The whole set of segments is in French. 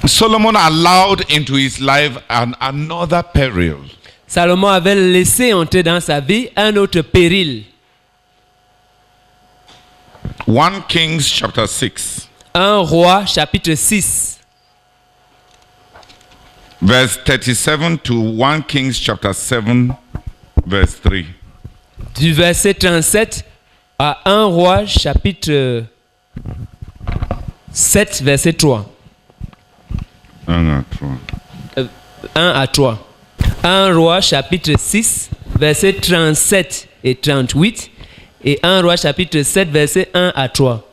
Solomon allowed into his life another peril. Salomon avait laissé entrer dans sa vie un autre péril. 1 Kings chapter 6. 1 Roi chapitre 6. Verse 37 to 1 Kings chapter 7 verse 3. Du verset 37 à 1 Roi chapitre 7 verset 3. 1 à 3. 1 Roi chapitre 6 verset 37 et 38 et 1 Roi chapitre 7 verset 1 à 3.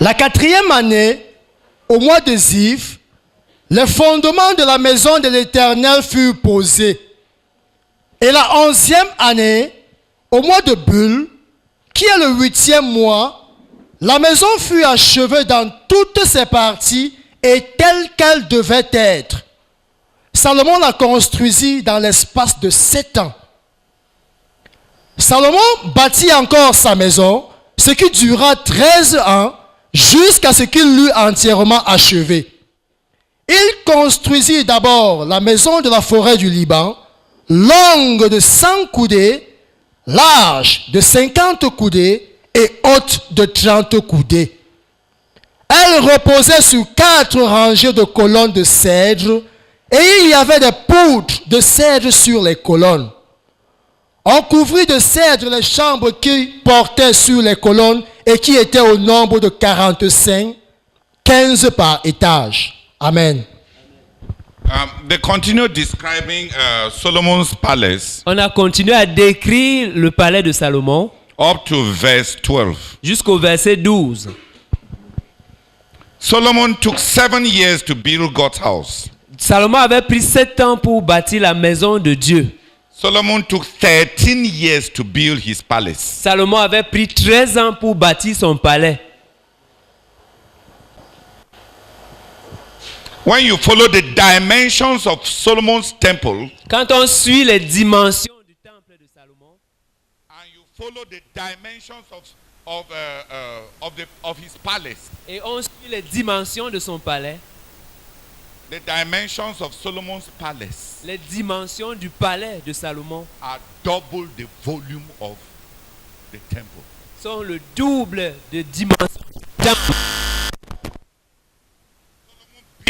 La 4e année, au mois de Ziv, les fondements de la maison de l'Éternel furent posés. Et la 11e année, au mois de Bul, qui est le 8e mois, la maison fut achevée dans toutes ses parties et telle qu'elle devait être. Salomon la construisit dans l'espace de 7 ans. Salomon bâtit encore sa maison, ce qui dura 13 ans, jusqu'à ce qu'il l'eût entièrement achevée. Il construisit d'abord la maison de la forêt du Liban, longue de 100 coudées, large de 50 coudées et haute de 30 coudées. Elle reposait sur 4 rangées de colonnes de cèdre et il y avait des poutres de cèdre sur les colonnes. On couvrit de cèdre les chambres qui portaient sur les colonnes et qui étaient au nombre de 45, 15 par étage. Amen. They continue describing Solomon's palace. On a continué à décrire le palais de Salomon Up to verse 12. jusqu'au verset 12. Solomon took 7 years to build God's house. Salomon avait pris 7 ans pour bâtir la maison de Dieu. Solomon took 13 years to build his palace. Salomon avait pris 13 ans pour bâtir son palais. When you follow the dimensions of Solomon's temple Quand on suit les dimensions du temple de Salomon and you follow the dimensions of his palace, et on suit les dimensions de son palais, the dimensions of Solomon's palace les dimensions du palais de Salomon are double the volume of the temple. sont le double de dimensions du temple.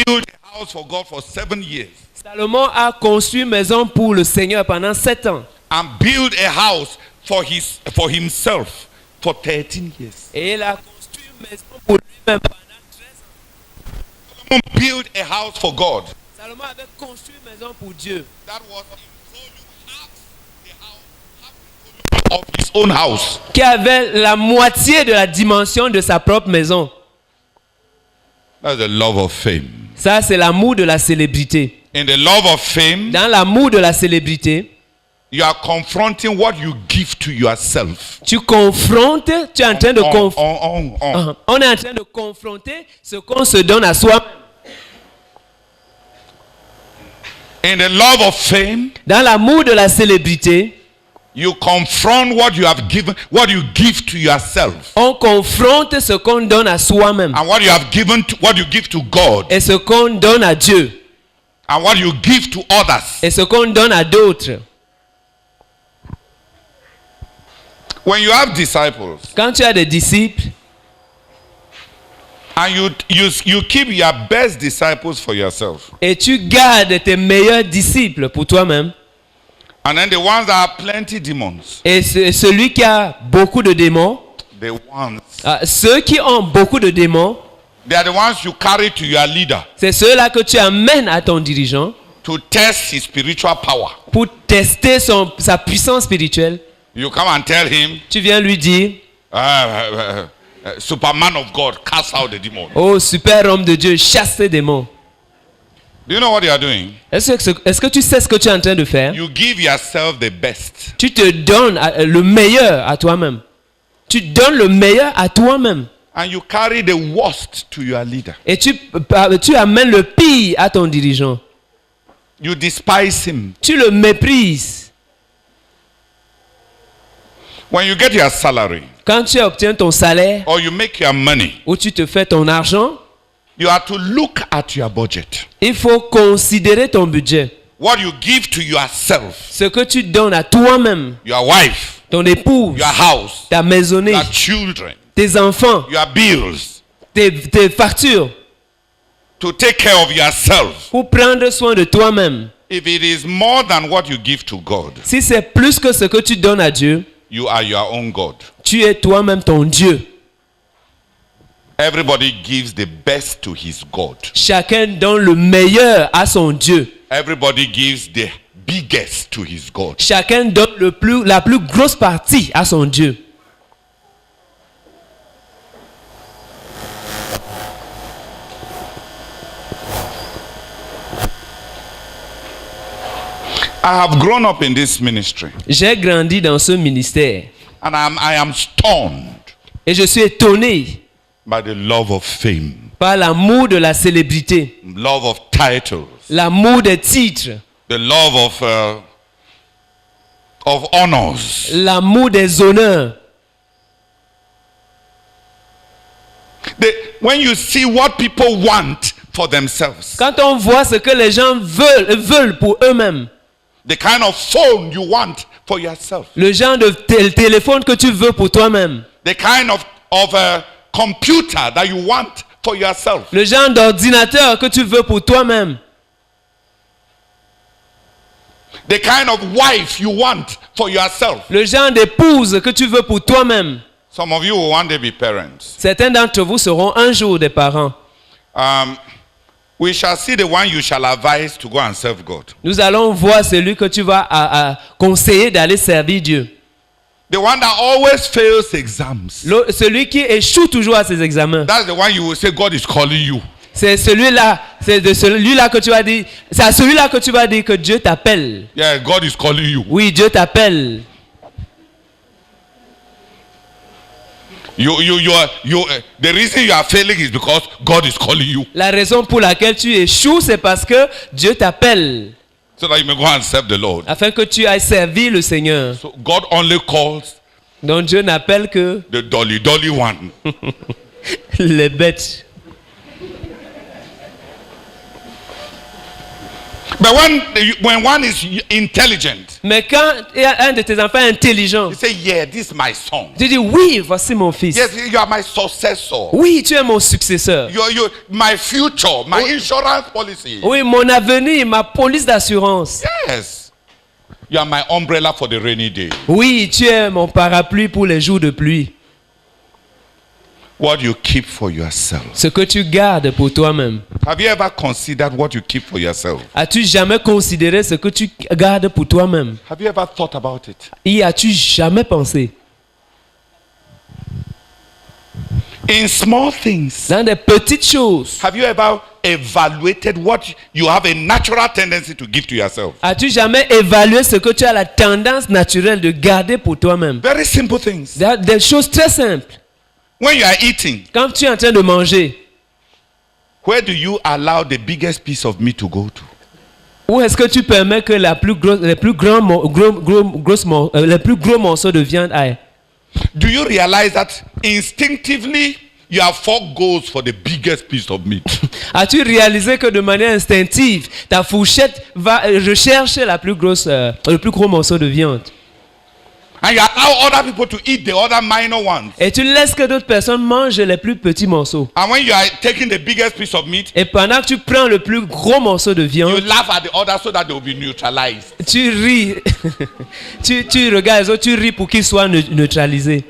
Build a house for God for 7 years Salomon a construit une maison pour le Seigneur pendant 7 ans. and build a house for himself for 13 years. Et il a construit une maison pour lui-même pendant 13 ans. Solomon built a house for God. Salomon avait construit une maison pour Dieu. That was in volume half the volume of his own house. Qui avait la moitié de la dimension de sa propre maison. That's the love of fame. Ça, c'est l'amour de la célébrité. In the love of fame, Dans l'amour de la célébrité, you are confronting what you give to yourself. tu confrontes, tu es en train de On. on est en train de confronter ce qu'on se donne à soi. In the love of fame, Dans l'amour de la célébrité, you confront what you have given, what you give to yourself, on confronte ce qu'on donne à soi-même and what you have given to what you give to God, et ce qu'on donne à Dieu and what you give to others. et ce qu'on donne à d'autres. When you have disciples Quand tu as des disciples and you keep your best disciples for yourself, et tu gardes tes meilleurs disciples pour toi-même, and then the ones that have plenty demons, et celui qui a beaucoup de démons, the ones ceux qui ont beaucoup de démons, they are the ones you carry to your leader c'est ceux-là que tu amènes à ton dirigeant to test his spiritual power. pour tester sa puissance spirituelle. You come and tell him, Tu viens lui dire, Superman of God, cast out the demon. oh super homme de Dieu, chasse tes démons. Do you know what you are doing? Est-ce que tu sais ce que tu es en train de faire? You give yourself the best. Tu te donnes le meilleur à toi-même. Tu donnes le meilleur à toi-même. And you carry the worst to your leader. Et tu amènes le pire à ton dirigeant. You despise him. Tu le méprises. When you get your salary Quand tu obtiens ton salaire or you make your money, ou tu te fais ton argent, you have to look at your budget. il faut considérer ton budget. What you give to yourself, Ce que tu donnes à toi-même, your wife, ton épouse, your house, ta maisonnée, your children, tes enfants, your bills, tes factures, to take care of yourself. pour prendre soin de toi-même. If it is more than what you give to God, Si c'est plus que ce que tu donnes à Dieu, you are your own God. tu es toi-même ton Dieu. Everybody gives the best to his God. Chacun donne le meilleur à son Dieu. Everybody gives the biggest to his God. Chacun donne la plus grosse partie à son Dieu. I have grown up in this ministry J'ai grandi dans ce ministère and I am stunned et je suis étonné by the love of fame, par l'amour de la célébrité, love of titles, l'amour des titres, the love of honors. l'amour des honneurs. When you see what people want for themselves, Quand on voit ce que les gens veulent pour eux-mêmes, the kind of phone you want for yourself, le genre de téléphone que tu veux pour toi-même, the kind of computer that you want for yourself, le genre d'ordinateur que tu veux pour toi-même, the kind of wife you want for yourself. le genre d'épouse que tu veux pour toi-même. Some of you will one day be parents. Certains d'entre vous seront un jour des parents. We shall see the one you shall advise to go and serve God. Nous allons voir celui que tu vas conseiller d'aller servir Dieu. The one that always fails exams. Celui qui échoue toujours à ses examens. That's the one you will say God is calling you. C'est de celui-là que tu vas dire. C'est à celui-là que tu vas dire que Dieu t'appelle. Yeah, God is calling you. Oui, Dieu t'appelle. The reason you are failing is because God is calling you. La raison pour laquelle tu échoues, c'est parce que Dieu t'appelle. So that you may go and serve the Lord. Afin que tu ailles servir le Seigneur. So God only calls Donc Dieu n'appelle que the dolly one. les bêtes. But when one is intelligent, Mais quand il y a un de tes enfants intelligent, you say, yeah, this is my son. tu dis oui, voici mon fils. Yes, you are my successor. Oui, tu es mon successeur. My future, my insurance policy. Oui, mon avenir, ma police d'assurance. Yes. You are my umbrella for the rainy day. Oui, tu es mon parapluie pour les jours de pluie. What you keep for yourself. Ce que tu gardes pour toi-même. Have you ever considered what you keep for yourself? As-tu jamais considéré ce que tu gardes pour toi-même? Have you ever thought about it? Y as-tu jamais pensé? In small things. Dans des petites choses. Have you ever evaluated what you have a natural tendency to give to yourself? As-tu jamais évalué ce que tu as la tendance naturelle de garder pour toi-même? Very simple things. Des choses très simples. When you are eating, Quand tu es en train de manger, where do you allow the biggest piece of meat to go to? où est-ce que tu permets que les plus gros morceaux de viande aillent? Do you realize that instinctively you have 4 goals for the biggest piece of meat? As-tu réalisé que de manière instinctive, ta fourchette recherche le plus gros morceau de viande? And you allow other people to eat the other minor ones. Et tu laisses que d'autres personnes mangent les plus petits morceaux. And when you are taking the biggest piece of meat, Et pendant que tu prends le plus gros morceau de you viande, laugh at the others so that they will be neutralized. tu ris. tu regardes les autres, tu ris pour qu'ils soient neutralisés.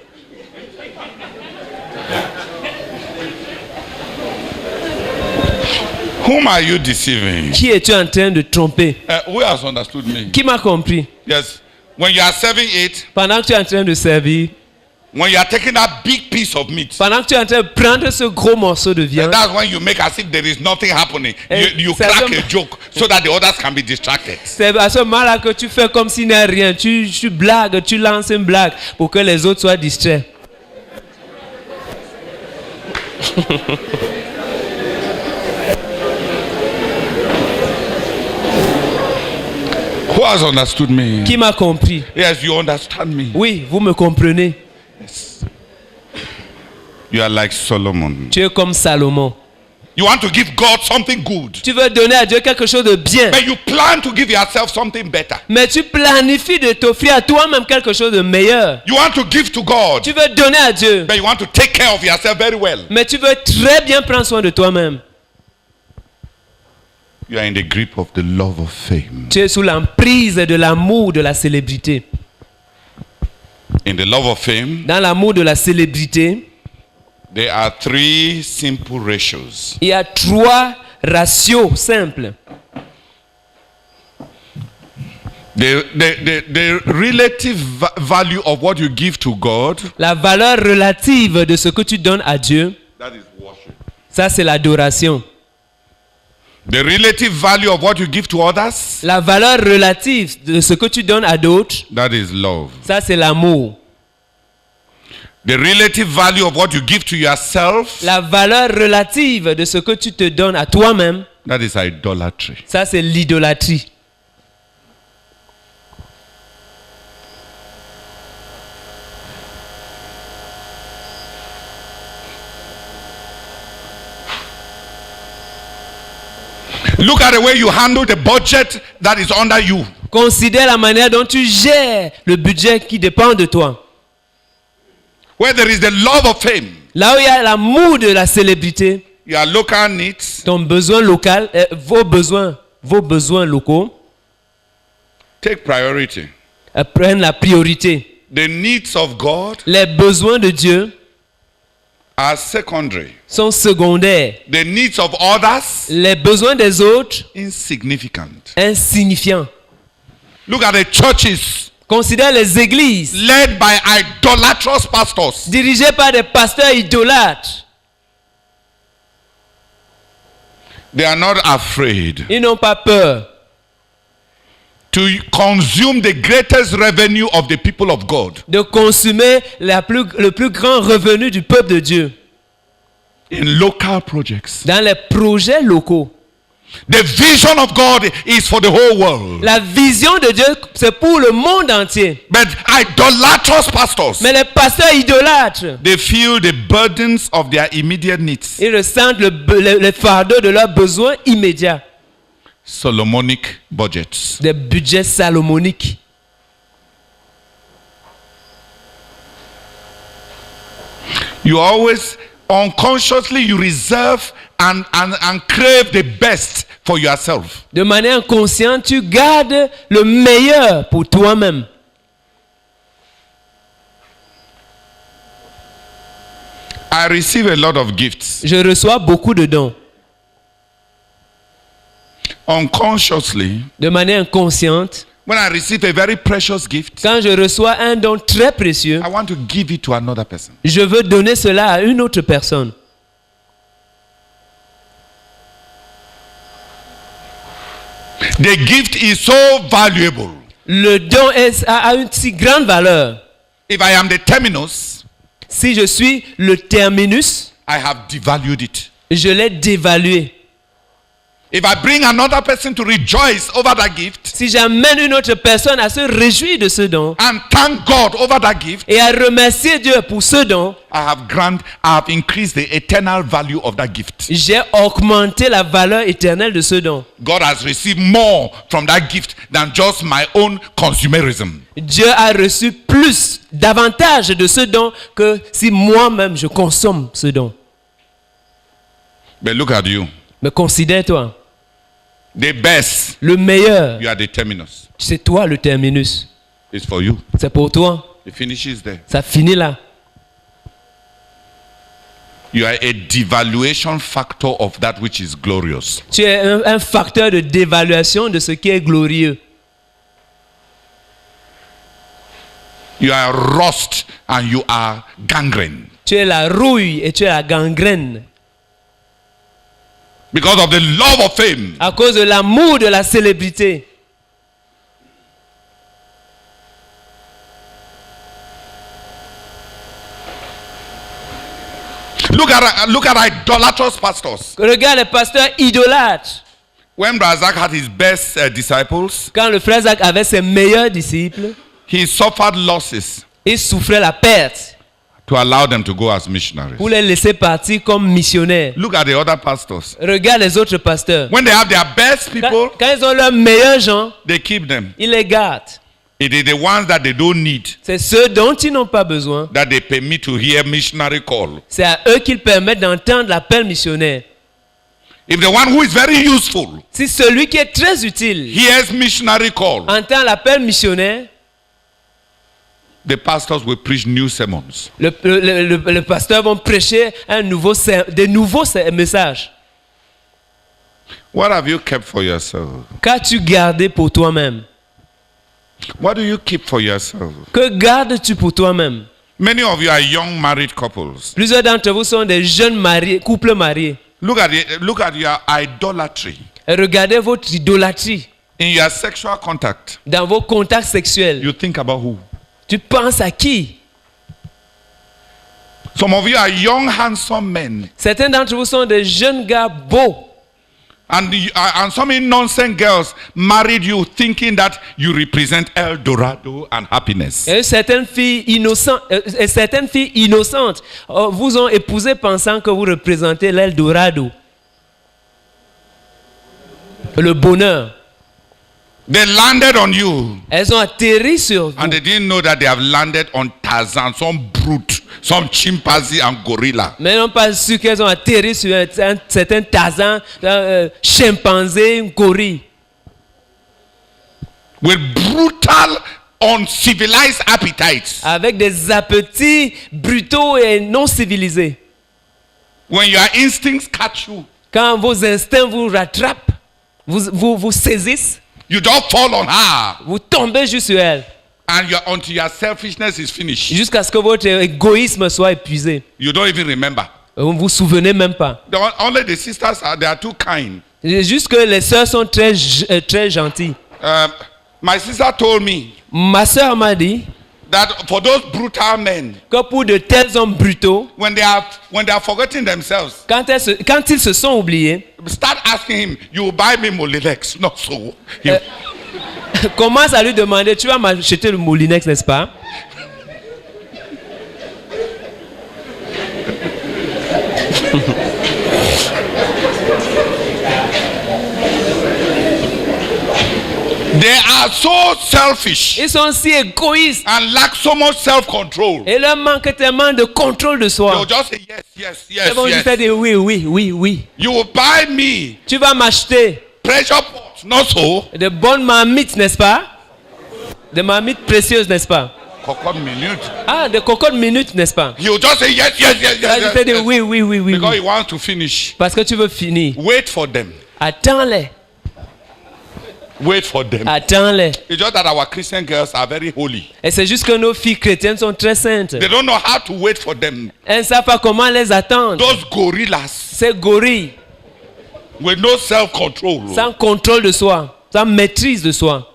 Whom are you deceiving? Qui es-tu en train de tromper? Who has understood me? Qui m'a compris? Yes. When you are serving it, Pendant que tu es en train de servir, when you are taking that big piece of meat, pendant que tu es en train de prendre ce gros morceau de viande, that's when you make as if there is nothing happening. You c'est crack comme- a joke so that the others can be distracted. c'est à ce moment-là que tu fais comme s'il n'y a rien. Tu blagues, tu lances une blague pour que les autres soient distraits. Who has understood me? Qui m'a compris? Yes, you understand me. Oui, vous me comprenez. You are like Solomon. Tu es comme Salomon. You want to give God something good, Tu veux donner à Dieu quelque chose de bien. but you plan to give yourself something better. Mais tu planifies de t'offrir à toi-même quelque chose de meilleur. You want to give to God, Tu veux donner à Dieu. but you want to take care of yourself very well. Mais tu veux très bien prendre soin de toi-même. You are in the grip of the love of fame. Tu es sous l'emprise de l'amour de la célébrité. In the love of fame, Dans l'amour de la célébrité, there are 3 simple ratios. il y a 3 ratios simples. The relative value of what you give to God, La valeur relative de ce que tu donnes à Dieu, that is worship. ça c'est l'adoration. The relative value of what you give to others, La valeur relative de ce que tu donnes à d'autres, that is love. ça c'est l'amour. The relative value of what you give to yourself, La valeur relative de ce que tu te donnes à toi-même, that is idolatry. ça c'est l'idolâtrie. Look at the way you handle the budget that is under you. Considère la manière dont tu gères le budget qui dépend de toi. Where there is the love of fame, Là où il y a l'amour de la célébrité, your local needs, ton besoin local, vos besoins locaux take priority. prennent la priorité. The needs of God Les besoins de Dieu are secondary. sont secondaires. The needs of others, Les besoins des autres, insignificant. insignifiants. Look at the churches Considère les églises led by idolatrous pastors. dirigées par des pasteurs idolâtres. They are not afraid Ils n'ont pas peur to consume the greatest revenue of the people of God de consommer le plus grand revenu du peuple de Dieu in local projects. dans les projets locaux. The vision of God is for the whole world. La vision de Dieu, c'est pour le monde entier. But idolatrous pastors, Mais les pasteurs idolâtres, they feel the burdens of their immediate needs. ils ressentent le fardeau de leurs besoins immédiats. Solomonic budgets. Des budgets salomoniques. You always unconsciously you reserve and crave the best for yourself. De manière inconsciente, tu gardes le meilleur pour toi-même. I receive a lot of gifts. Je reçois beaucoup de dons. Unconsciously, De manière inconsciente, when I receive a very precious gift, quand je reçois un don très précieux, I want to give it to another person. je veux donner cela à une autre personne. The gift is so valuable. Le don a une si grande valeur. If I am the terminus, Si je suis le terminus, I have devalued it. je l'ai dévalué. If I bring another person to rejoice over that gift Si j'amène une autre personne à se réjouir de ce don and thank God over that gift, et à remercier Dieu pour ce don, I have increased the eternal value of that gift. j'ai augmenté la valeur éternelle de ce don. God has received more from that gift than just my own consumerism. Dieu a reçu davantage de ce don que si moi-même je consomme ce don. But look at you. Mais considère-toi, The best, le meilleur, you are the terminus. c'est toi le terminus. It's for you. C'est pour toi. It finishes there. Ça finit là. You are a devaluation factor of that which is glorious. Tu es un facteur de dévaluation de ce qui est glorieux. You are rust and you are gangrene. Tu es la rouille et tu es la gangrène. Because of the love of fame. À cause de l'amour de la célébrité. Look at idolatrous pastors Regarde les pasteurs idolâtres. When Razak had his best disciples, Quand le frère Zach avait ses meilleurs disciples, he suffered losses il souffrait la perte to allow them to go as missionaries. pour les laisser partir comme missionnaires. Look at the other pastors. Regarde les autres pasteurs. When they have their best people, Quand ils ont leurs meilleurs gens, they keep them. ils les gardent. It is the ones that they don't need C'est ceux dont ils n'ont pas besoin. that they permit to hear missionary call. C'est à eux qu'ils permettent d'entendre l'appel missionnaire. If the one who is very useful Si celui qui est très utile hears missionary call, entend l'appel missionnaire, the pastors will preach new sermons. le pasteur va prêcher des nouveaux messages. What have you kept for yourself? Qu'as-tu gardé pour toi-même? What do you keep for yourself? Que gardes-tu pour toi-même? Many of you are young married couples. Plusieurs d'entre vous sont des jeunes mariés, couples mariés. Look at your idolatry Et regardez votre idolâtrie in your sexual contact. dans vos contacts sexuels. You think about who? Tu penses à qui? Some of you are young, handsome men, Certains d'entre vous sont des jeunes gars beaux. and some nonsense girls married you thinking that you represent El Dorado and happiness. Et certaines filles innocentes vous ont épousé pensant que vous représentez l'Eldorado. Le bonheur. They landed on you, Elles ont atterri sur vous. and they didn't know that they have landed on Tarzan, some brute, some chimpanzee and gorilla. Mais n'ont pas su qu'elles ont atterri sur un certain Tarzan, un chimpanzé, un gorille. With brutal, uncivilized appetites. Avec des appétits brutaux et non civilisés. When your instincts catch you, Quand vos instincts vous rattrapent, vous saisissent, you don't fall on her, vous tombez juste sur elle. and until your selfishness is finished, Jusqu'à ce que votre égoïsme soit épuisé. you don't even remember. Vous ne vous souvenez même pas. Only the sisters they are too kind. Juste que les sœurs sont très gentilles. My sister told me Ma sœur m'a dit that for those brutal men, que pour de tels hommes brutaux, when they are forgetting themselves, quand ils se sont oubliés, start asking him, "You buy me Molinex?" Not so. commence à lui demander, tu vas m'acheter le Molinex, n'est-ce pas? They are so selfish Ils sont si égoïstes and lack so much self-control. et leur manque tellement de contrôle de They'll soi. just say yes, yes, Ils yes, vont juste yes. dire oui, oui, oui, oui. You will buy me Tu vas m'acheter pressure pots, not so. de bonnes marmites, n'est-ce pas? Des marmites précieuses, n'est-ce pas? Cocotte minute. Ah, des cocottes minutes, n'est-ce pas? He will just say yes, yes, yes, Tu vas yes, juste yes, dire yes. oui, oui, oui, oui, Because oui. he wants to finish. Parce que tu veux finir. Wait for them. Attends-les. Wait for them. Attends-les. It's just that our Christian girls are very holy. Et c'est juste que nos filles chrétiennes sont très saintes. They don't know how to wait for them. Elles ne savent pas comment les attendre. Those gorillas Ces gorilles, with no self-control. sans contrôle de soi, sans maîtrise de soi.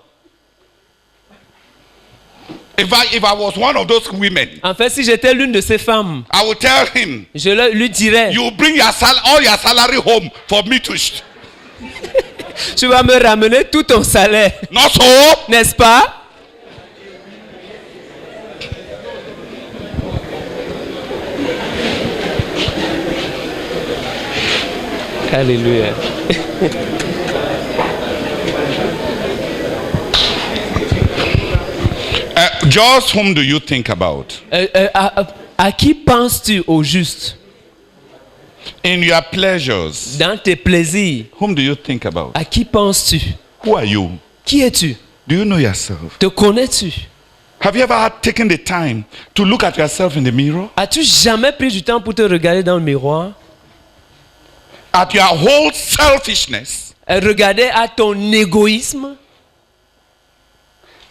If I was one of those women, En fait, si j'étais l'une de ces femmes, I would tell him, je lui dirais, you bring your all your salary home for me to tu vas me ramener tout ton salaire, not so. n'est-ce pas? Alléluia. Just whom do you think about? À qui penses-tu au juste? In your pleasures, Dans tes plaisirs, whom do you think about? à qui penses-tu? Who are you? Qui es-tu? Do you know yourself? Te connais-tu? Have you ever taken the time to look at yourself in the mirror? As-tu jamais pris du temps pour te regarder dans le miroir? At your whole selfishness, Regarder à ton égoïsme,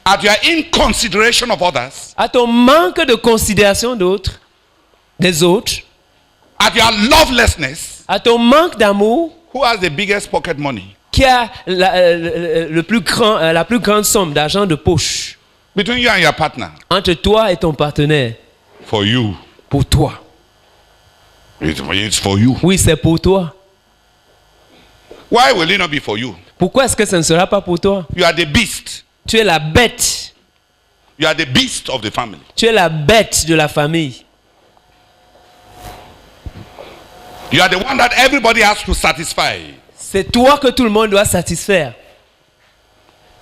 at your inconsideration of others, à ton manque de considération d'autres, des autres, at your lovelessness. à ton manque d'amour, Who has the biggest pocket money? qui a la plus grande somme d'argent de poche Between you and your partner. entre toi et ton partenaire? For you. Pour toi. It's for you. Oui, c'est pour toi. Why will it not be for you? Pourquoi est-ce que ce ne sera pas pour toi? You are the beast. Tu es la bête. You are the beast of the family. Tu es la bête de la famille. You are the one that everybody has to satisfy. C'est toi que tout le monde doit satisfaire.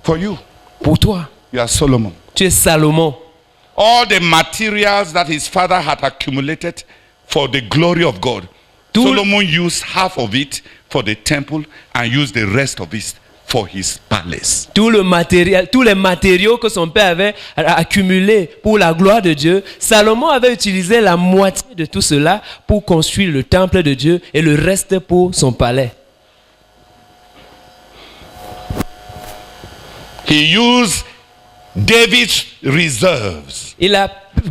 For you, Pour toi, you are Solomon. tu es Salomon. All the materials that his father had accumulated for the glory of God, Solomon used half of it for the temple and used the rest of it for his palace. Tous les matériaux que son père avait accumulés pour la gloire de Dieu, Salomon avait utilisé la moitié de tout cela pour construire le temple de Dieu et le reste pour son palais. He used David's reserves Il a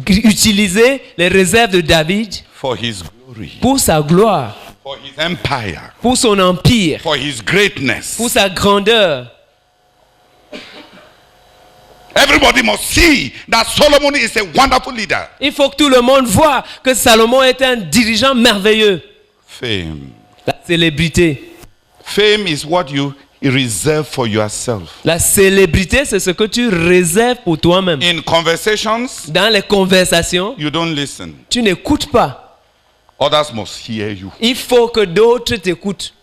utilisé les réserves de David for his glory, pour sa gloire, for his empire, pour son empire, for his greatness. pour sa grandeur. Everybody must see that Solomon is a wonderful leader. Il faut que tout le monde voit que Salomon est un dirigeant merveilleux. Fame. La célébrité. Fame is what you reserve for yourself. La célébrité, c'est ce que tu réserves pour toi-même. In conversations, Dans les conversations, you don't listen. tu n'écoutes pas. Others must hear you. Il faut que d'autres t'écoutent.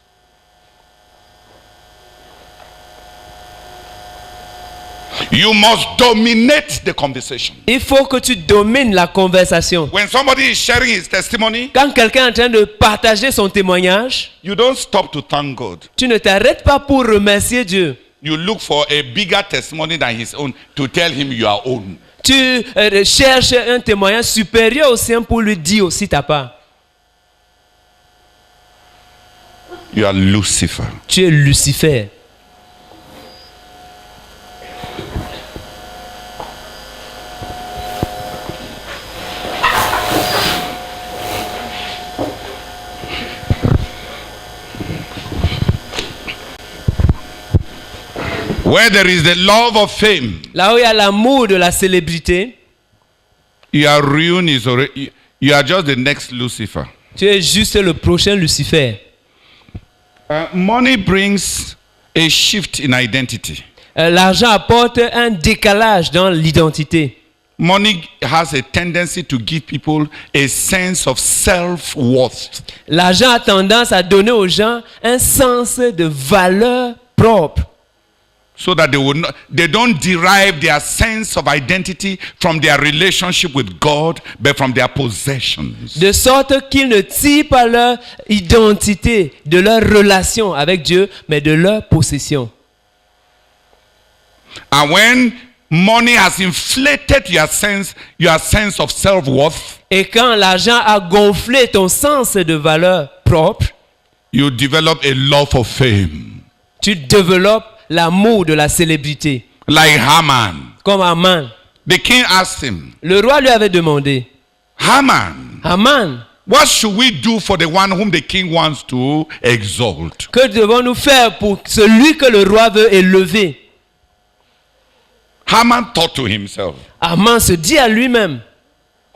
You must dominate the conversation. Il faut que tu domines la conversation. When somebody is sharing his testimony, Quand quelqu'un est en train de partager son témoignage, you don't stop to thank God. tu ne t'arrêtes pas pour remercier Dieu. You look for a bigger testimony than his own to tell him you are own. Tu cherches un témoignage supérieur au sien pour lui dire aussi ta part. You are Lucifer. Tu es Lucifer. Where there is the love of fame, Là où il y a l'amour de la célébrité, your ruin is already, you are just the next Lucifer. tu es juste le prochain Lucifer. Money brings a shift in identity. L'argent apporte un décalage dans l'identité. Money has a tendency to give people a sense of self-worth. L'argent a tendance à donner aux gens un sens de valeur propre. So that they don't derive their sense of identity from their relationship with God, but from their possessions. De sorte qu'ils ne tirent pas leur identité de leur relation avec Dieu, mais de leur possession. And when money has inflated your sense of self-worth, Et quand l'argent a gonflé ton sens de valeur propre, you develop a love for fame. tu développes l'amour de la célébrité. Like Haman. Comme Haman. The king asked him, Le roi lui avait demandé, Haman, Haman, what should we do for the one whom the king wants to exalt? que devons-nous faire pour celui que le roi veut élever? Haman thought to himself, Haman se dit à lui-même,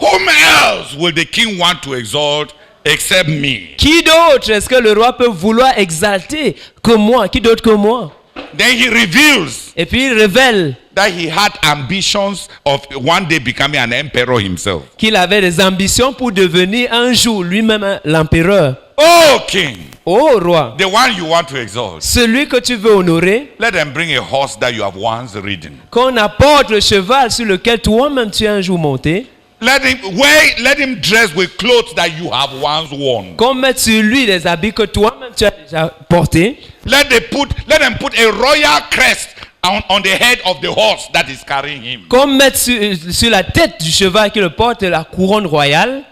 whom else will the king want to exalt except me? qui d'autre est-ce que le roi peut vouloir exalter que moi? Qui d'autre que moi? Then he reveals Et puis il révèle that he had ambitions of one day becoming an emperor himself. qu'il avait des ambitions pour devenir un jour lui-même l'empereur. Oh king, Ô roi, the one you want to exalt, celui que tu veux honorer, let them bring a horse that you have once ridden. qu'on apporte le cheval sur lequel toi-même tu as un jour monté, Let him dress with clothes that you have once worn. qu'on mette sur lui des habits que toi-même tu as déjà portés, Let them put a royal crest on the head of the horse that is carrying him. qu'on mette sur la tête du cheval qui le porte la couronne royale,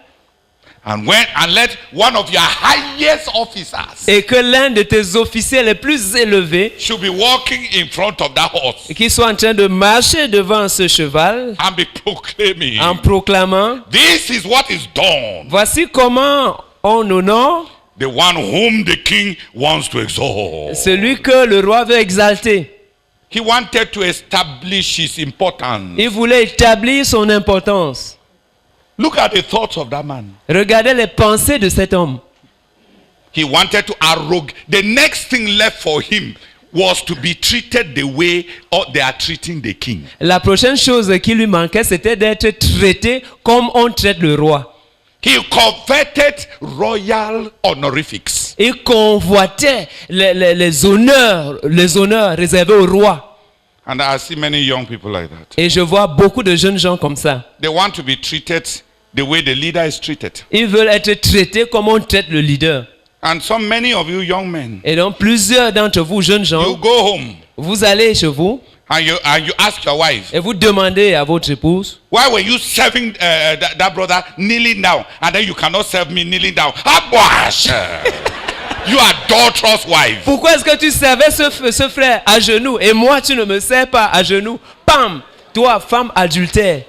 And let one of your highest officers et que l'un de tes officiers les plus élevés, should be walking in front of that horse qui soit en train de marcher devant ce cheval, and be proclaiming, en proclamant, this is what is done. voici comment on honore The one whom the king wants to exalt. celui que le roi veut exalter. He wanted to establish his importance. Il voulait établir son importance. Look at the thoughts of that man. Regardez les pensées de cet homme. He wanted to arrogate. The next thing left for him was to arrogate himself. The next thing left for him was to was to be treated the way they are treating the king. La prochaine chose qui lui manquait, c'était d'être traité comme on traite le roi. He coveted royal honorifics. Il convoitait les honneurs réservés au roi. And I see many young people like that. Et je vois beaucoup de jeunes gens comme ça. They want to be treated the way the leader is treated. Ils veulent être traités comme on traite le leader. And many of you young men, Et donc plusieurs d'entre vous, jeunes gens, you go home vous allez chez vous and you ask your wife, et vous demandez à votre épouse, why were you serving that brother kneeling down and then you cannot serve me kneeling down? Abash! You adulterous wife. pourquoi est-ce que tu servais ce frère à genoux et moi tu ne me sers pas à genoux? Pam! Toi, femme adultère.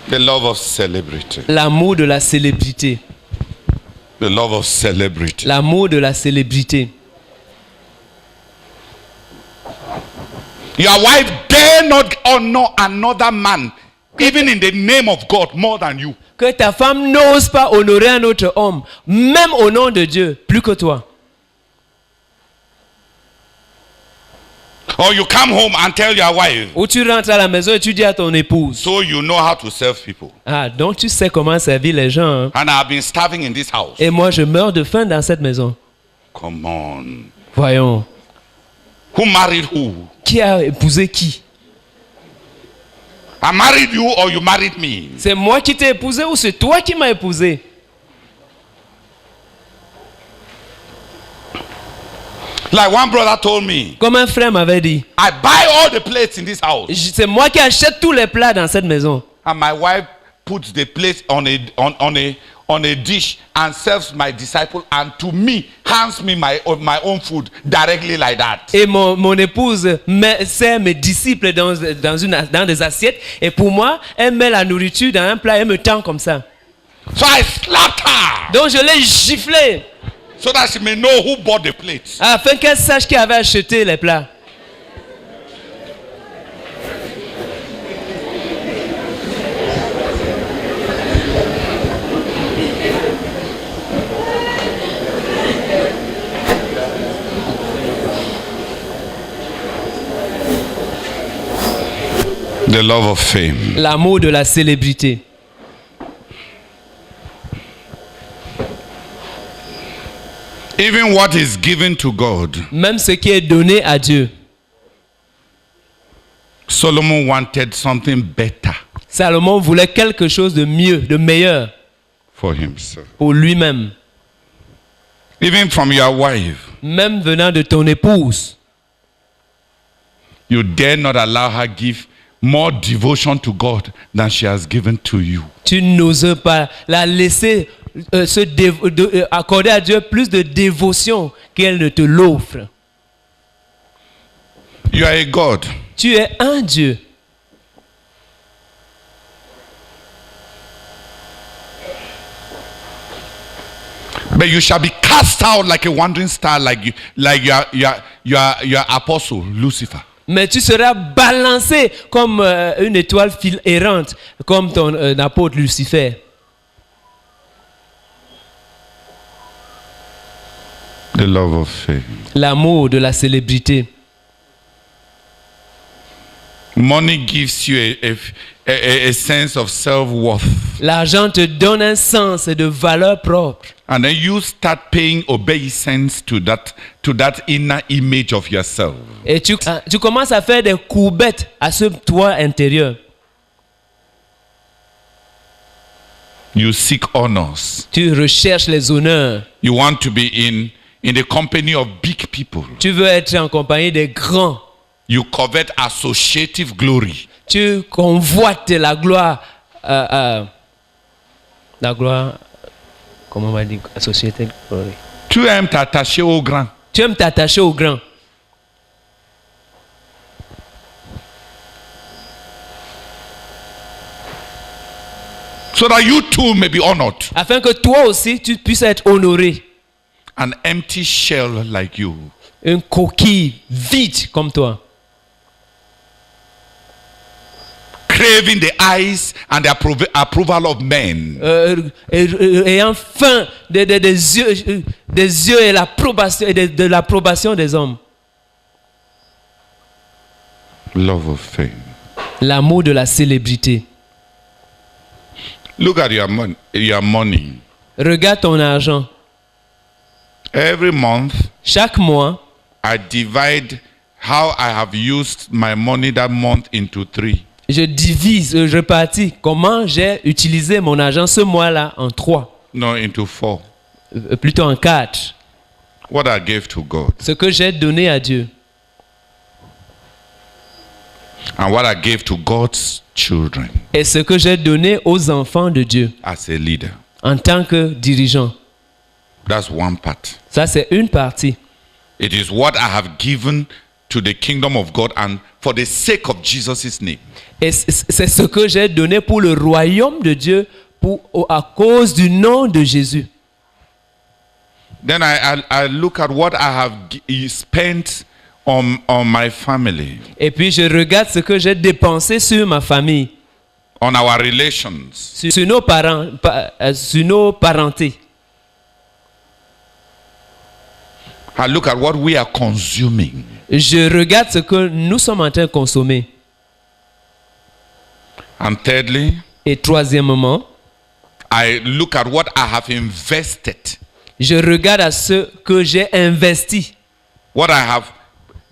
The love of celebrity. L'amour de la célébrité. The love of celebrity. L'amour de la célébrité. Your wife dare not honor another man, even in the name of God, more than you. Que ta femme n'ose pas honorer un autre homme, même au nom de Dieu, plus que toi. Or you come home and tell your wife, Ou tu rentres à la maison et tu dis à ton épouse, so you know how to serve people. ah, donc tu sais comment servir les gens. Hein? And I've been starving in this house. Et moi, je meurs de faim dans cette maison. Come on. Voyons, Who married who? qui a épousé qui? I married you or you married me? C'est moi qui t'ai épousé ou c'est toi qui m'as épousé? Like one brother told me, Comme un frère m'avait dit, I buy all the plates in this house. c'est moi qui achète tous les plats dans cette maison. And my wife puts the plate on a dish and serves my disciple, and to me hands me my own food directly like that. Et mon épouse sert mes disciples dans des assiettes. Et pour moi, elle met la nourriture dans un plat et me tend comme ça. So I slapped her Donc je l'ai giflé so that she may know who bought the plates. afin qu'elle sache qui avait acheté les plats. The love of fame. L'amour de la célébrité. Even what is given to God, Même ce qui est donné à Dieu. Solomon wanted something better Salomon voulait quelque chose de mieux, de meilleur for himself. pour lui-même. Even from your wife, Même venant de ton épouse. you dare not allow her give more devotion to God than she has given to you. Tu n'oses pas la laisser accorder à Dieu plus de dévotion qu'elle ne te l'offre. You are a God. Tu es un Dieu. But you shall be cast out like a wandering star, like your apostle Lucifer. Mais tu seras balancé comme une étoile errante, comme ton apôtre Lucifer. The love of fame. L'amour de la célébrité. Money gives you a sense of self-worth. L'argent te donne un sens de valeur propre. And then you start paying obeisance to that inner image of yourself. Et tu commences à faire des courbettes à ce toi intérieur. You seek honors. Tu recherches les honneurs. You want to be in the company of big people. Tu veux être en compagnie des grands. You covet associative glory. Tu convoites la gloire. La gloire. Comment on va dire? Associated glory. Tu aimes t'attacher au grand. Tu aimes t'attacher aux grands. So that you too may be honored. Afin que toi aussi, tu puisses être honoré. An empty shell like you. Une coquille vide comme toi. craving the eyes and the approval of men. Ayant faim des yeux et l'approbation, et de l'approbation des hommes. Love of fame. L'amour de la célébrité. Look at your money. Regarde ton argent. Every month, Chaque mois, I divide how I have used my money that month into 3. je divise, je répartis comment j'ai utilisé mon argent ce mois-là en 3. No, into 4. Plutôt en 4. What I gave to God Ce que j'ai donné à Dieu. and what I gave to God's children Et ce que j'ai donné aux enfants de Dieu as a leader. en tant que dirigeant. That's one part. Ça, c'est une partie. It is what I have given to the kingdom of God and for the sake of Jesus' name. Et c'est ce que j'ai donné pour le royaume de Dieu à cause du nom de Jésus. Then I look at what I have spent on my family, Et puis je regarde ce que j'ai dépensé sur ma famille, on our relations. sur nos parents, sur nos parentés. I look at what we are consuming. Je regarde ce que nous sommes en train de consommer. And thirdly, Et troisièmement, I look at what I have invested, je regarde à ce que j'ai investi, what I have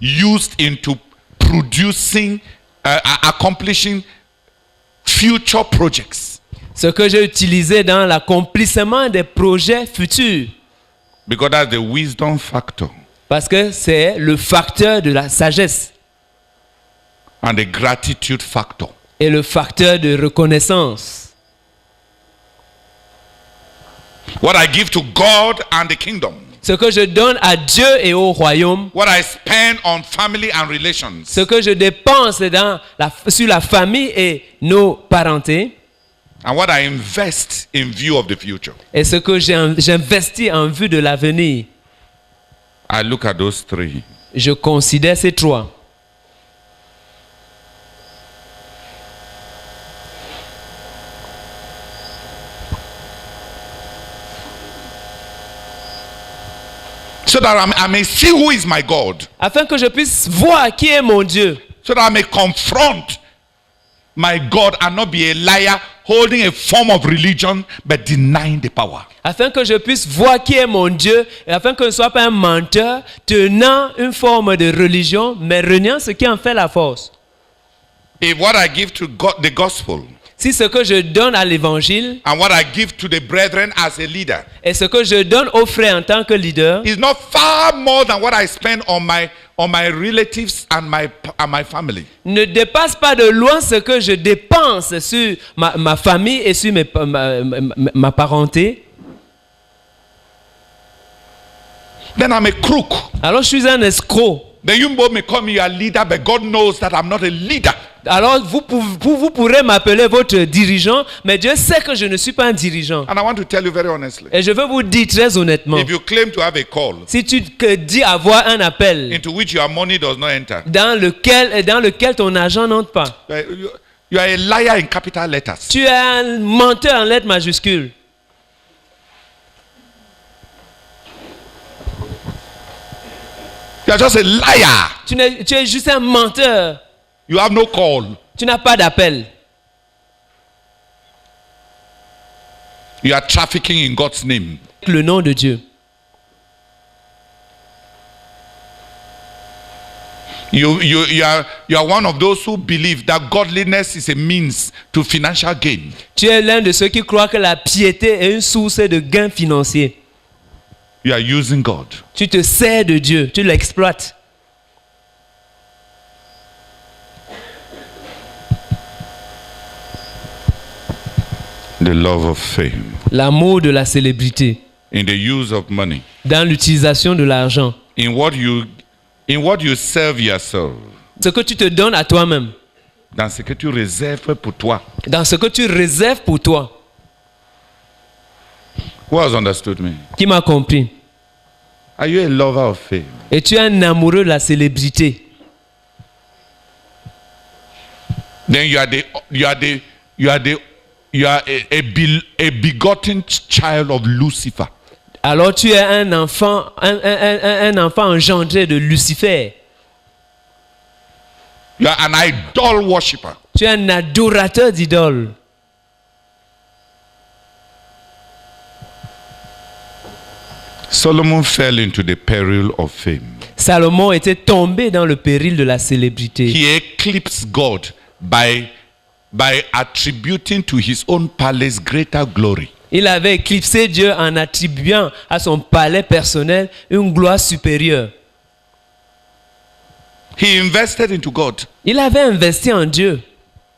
used into producing, accomplishing future projects. ce que j'ai utilisé dans l'accomplissement des projets futurs. Because that's the wisdom factor Parce que c'est le facteur de la sagesse and the gratitude factor. et le facteur de reconnaissance. What I give to God and the kingdom, Ce que je donne à Dieu et au royaume, what I spend on family and relations, ce que je dépense sur la famille et nos parentés, and what I invest in view of the future. et ce que j'investis en vue de l'avenir. I look at those 3. Je considère ces 3. So that I may see who is my God. Afin que je puisse voir qui est mon Dieu. So that I may confront my God and not be a liar holding a form of religion but denying the power. Afin que je puisse voir qui est mon Dieu. Et afin que je ne sois pas un menteur tenant une forme de religion mais reniant ce qui en fait la force. If what I give to God, the gospel, Si ce que je donne à l'évangile and what I give to the brethren as a leader et ce que je donne aux frères en tant que leader is not far more than what I spend on my relatives and my family, ne dépasse pas de loin ce que je dépense sur ma famille et sur ma parenté, then I'm a crook. alors je suis un escroc. Then you both may call me a leader, but God knows that I'm not a leader. Alors vous pourrez m'appeler votre dirigeant, mais Dieu sait que je ne suis pas un dirigeant. And I want to tell you very honestly, Et je veux vous dire très honnêtement, if you claim to have a call si tu dis avoir un appel into which your money does not enter, dans lequel ton argent n'entre pas, you are a liar in capital letters. tu es un menteur en lettres majuscules. You are just a liar. Tu es juste un menteur. You have no call. Tu n'as pas d'appel. You are trafficking in God's name. Le nom de Dieu. You are one of those who believe that godliness is a means to financial gain. Tu es l'un de ceux qui croient que la piété est une source de gain financier. You are using God. Tu te sers de Dieu, tu l'exploites. The love of fame. L'amour de la célébrité. In the use of money. Dans l'utilisation de l'argent. In what you serve yourself. Ce que tu te donnes à toi-même. Dans ce que tu réserves pour toi. Dans ce que tu réserves pour toi. Who has understood me? Qui m'a compris? Are you a lover of fame? Et tu es un amoureux de la célébrité. then you are a begotten child of Lucifer. Alors tu es un enfant engendré de Lucifer. You are an idol worshipper. Tu es un adorateur d'idoles. Solomon fell into the peril of fame. Salomon était tombé dans le péril de la célébrité. He eclipsed God by attributing to his own palace greater glory. Il avait éclipsé Dieu en attribuant à son palais personnel une gloire supérieure. He invested into God, Il avait investi en Dieu,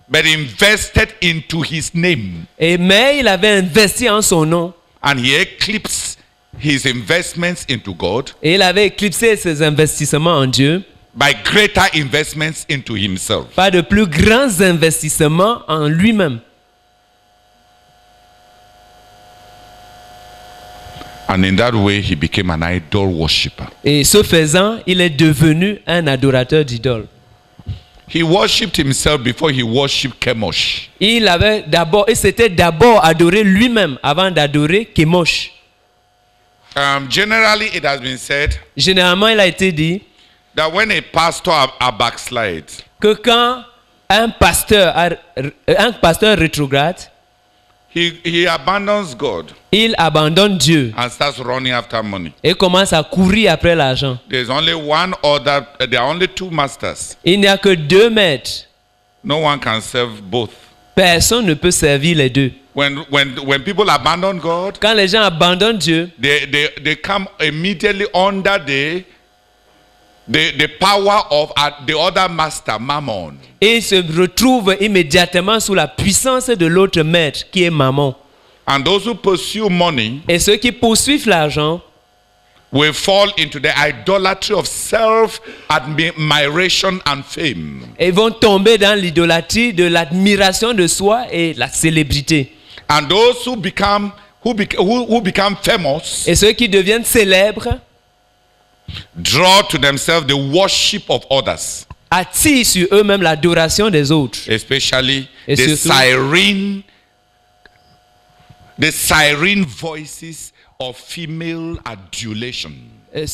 but invested into his name. mais il avait investi en son nom. And he eclipsed his investments into God Et il avait éclipsé ses investissements en Dieu by greater investments into himself. par de plus grands investissements en lui-même. And in that way, he became an idol worshipper. Et ce faisant, il est devenu un adorateur d'idoles. He worshipped himself before he worshipped Chemosh. Il s'était d'abord adoré lui-même avant d'adorer Chemosh. Generally, it has been said Généralement, il a été dit that when a pastor backslide, que quand un pasteur rétrograde, he abandons God il abandonne Dieu and starts running after money. et commence à courir après l'argent. There are only two masters. Il n'y a que deux maîtres. No one can serve both. Personne ne peut servir les deux. When people abandon God, Quand les gens abandonnent Dieu, they come immediately under the power of the other master, Mammon. et ils se retrouvent immédiatement sous la puissance de l'autre maître qui est Mammon. And those who pursue money Et ceux qui poursuivent l'argent will fall into the idolatry of self-admiration and fame. et vont tomber dans l'idolâtrie de l'admiration de soi et la célébrité. And those who become famous Et ceux qui deviennent célèbres draw to themselves the worship of others, attirent sur eux-mêmes l'adoration des autres. especially Et the surtout- siren voices of female adulation. Et